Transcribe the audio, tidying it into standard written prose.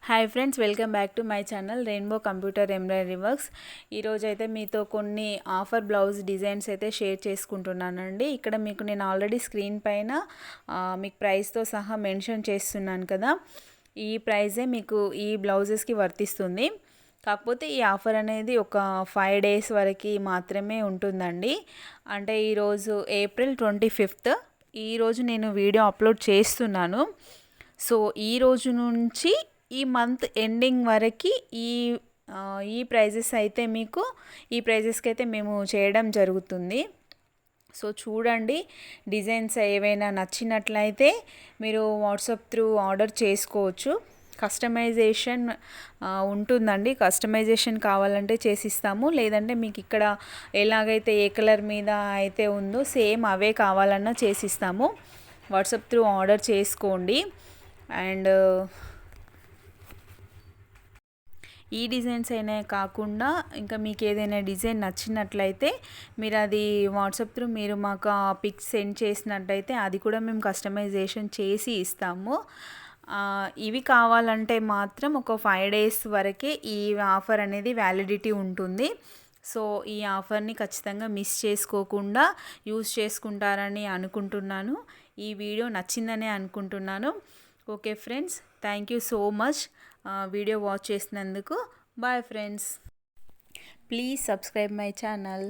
Hi friends, welcome back to my channel rainbow computer embroidery works. ఈరోజు అయితే మీతో కొన్ని ఆఫర్ బ్లౌజ్ డిజైన్స్ అయితే షేర్ చేసుకుంటున్నానండి. ఇక్కడ మీకు నేను ఆల్రెడీ స్క్రీన్ పైన మీకు ప్రైస్తో సహా మెన్షన్ చేస్తున్నాను కదా. ఈ ప్రైజే మీకు ఈ బ్లౌజెస్కి వర్తిస్తుంది. కాకపోతే ఈ ఆఫర్ అనేది ఒక 5 డేస్ వరకు మాత్రమే ఉంటుందండి. అంటే ఈరోజు April 25th, ఈరోజు నేను వీడియో అప్లోడ్ చేస్తున్నాను. సో ఈ రోజు నుంచి ఈ మంత్ ఎండింగ్ వరకు ఈ ప్రైజెస్ అయితే మీకు ఈ ప్రైజెస్కి అయితే మేము చేయడం జరుగుతుంది. సో చూడండి, డిజైన్స్ ఏవైనా నచ్చినట్లయితే మీరు వాట్సాప్ త్రూ ఆర్డర్ చేసుకోవచ్చు. కస్టమైజేషన్ ఉంటుందండి. కస్టమైజేషన్ కావాలంటే చేసిస్తాము, లేదంటే మీకు ఇక్కడ ఎలాగైతే ఏ కలర్ మీద అయితే ఉందో సేమ్ అవే కావాలన్నా చేసిస్తాము. వాట్సాప్ త్రూ ఆర్డర్ చేసుకోండి. అండ్ ఈ డిజైన్స్ అయినా కాకుండా ఇంకా మీకు ఏదైనా డిజైన్ నచ్చినట్లయితే మీరు అది వాట్సాప్ త్రూ మీరు మాకు ఆ పిక్స్ సెండ్ చేసినట్టయితే అది కూడా మేము కస్టమైజేషన్ చేసి ఇస్తాము. ఇవి కావాలంటే మాత్రం ఒక 5 డేస్ వరకే ఈ ఆఫర్ అనేది వ్యాలిడిటీ ఉంటుంది. సో ఈ ఆఫర్ని ఖచ్చితంగా మిస్ చేసుకోకుండా యూస్ చేసుకుంటారని అనుకుంటున్నాను. ఈ వీడియో నచ్చిందనే అనుకుంటున్నాను. Okay friends, thank you so much video watch చేసినందుకు. Bye friends, please subscribe my channel.